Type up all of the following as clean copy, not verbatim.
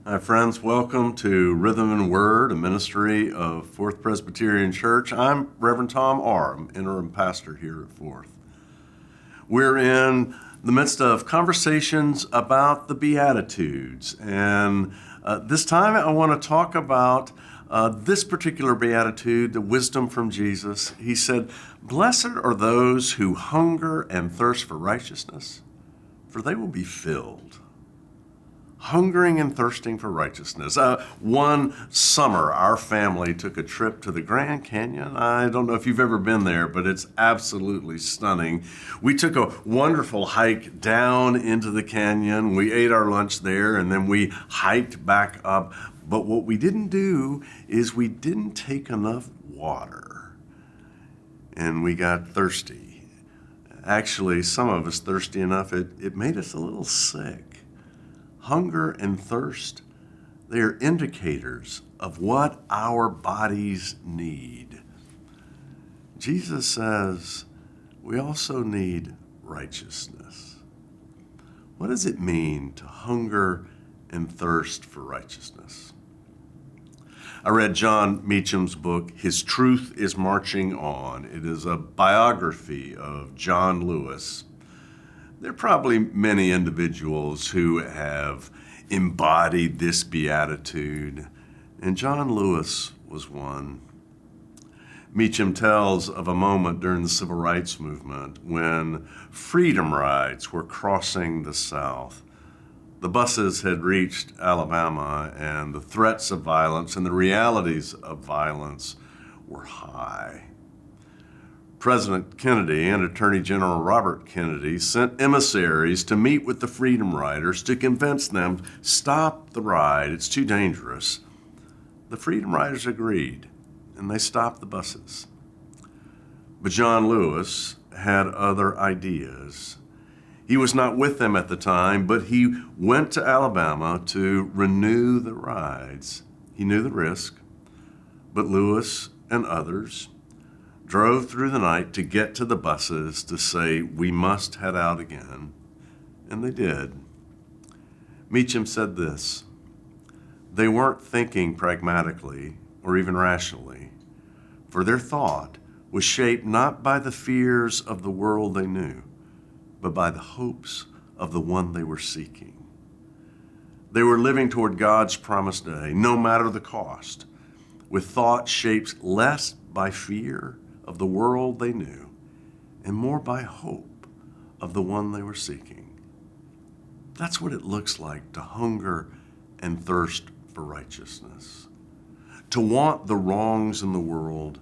Hi, friends. Welcome to Rhythm and Word, a ministry of Fourth Presbyterian Church. I'm Reverend Tom R. I'm interim pastor here at Fourth. We're in the midst of conversations about the Beatitudes, and this time I want to talk about this particular Beatitude, the wisdom from Jesus. He said, "Blessed are those who hunger and thirst for righteousness, for they will be filled." Hungering and thirsting for righteousness. One summer, our family took a trip to the Grand Canyon. I don't know if you've ever been there, but it's absolutely stunning. We took a wonderful hike down into the canyon. We ate our lunch there, and then we hiked back up. But what we didn't do is we didn't take enough water, and we got thirsty. Actually, some of us thirsty enough, it made us a little sick. Hunger and thirst, they are indicators of what our bodies need. Jesus says we also need righteousness. What does it mean to hunger and thirst for righteousness? I read John Meacham's book, His Truth is Marching On. It is a biography of John Lewis. There are probably many individuals who have embodied this beatitude, and John Lewis was one. Meacham tells of a moment during the Civil Rights Movement when freedom rides were crossing the South. The buses had reached Alabama, and the threats of violence and the realities of violence were high. President Kennedy and Attorney General Robert Kennedy sent emissaries to meet with the Freedom Riders to convince them, stop the ride, it's too dangerous. The Freedom Riders agreed, and they stopped the buses. But John Lewis had other ideas. He was not with them at the time, but he went to Alabama to renew the rides. He knew the risk, but Lewis and others drove through the night to get to the buses to say, we must head out again. And they did. Meacham said this: they weren't thinking pragmatically or even rationally, for their thought was shaped not by the fears of the world they knew, but by the hopes of the one they were seeking. They were living toward God's promised day, no matter the cost, with thoughts shaped less by fear of the world they knew, and more by hope of the one they were seeking. That's what it looks like to hunger and thirst for righteousness, to want the wrongs in the world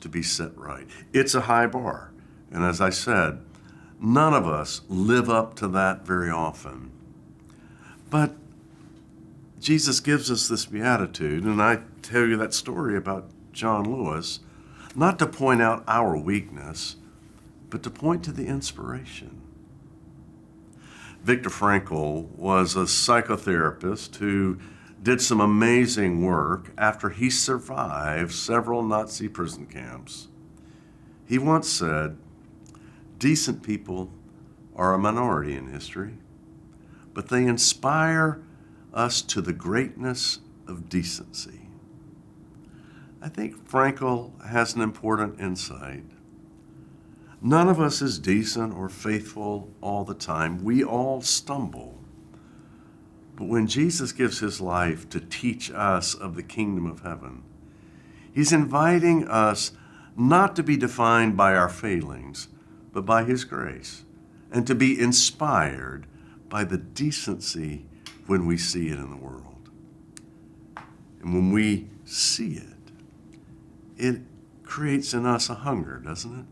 to be set right. It's a high bar, and as I said, none of us live up to that very often. But Jesus gives us this beatitude, and I tell you that story about John Lewis, not to point out our weakness, but to point to the inspiration. Viktor Frankl was a psychotherapist who did some amazing work after he survived several Nazi prison camps. He once said, "Decent people are a minority in history, but they inspire us to the greatness of decency." I think Frankl has an important insight. None of us is decent or faithful all the time. We all stumble. But when Jesus gives his life to teach us of the kingdom of heaven, he's inviting us not to be defined by our failings, but by his grace, and to be inspired by the decency when we see it in the world. And when we see it, it creates in us a hunger, doesn't it?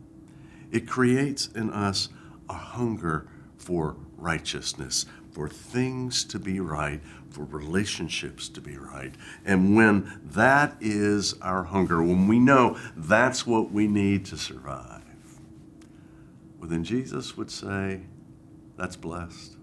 It creates in us a hunger for righteousness, for things to be right, for relationships to be right. And when that is our hunger, when we know that's what we need to survive, well, then Jesus would say, that's blessed.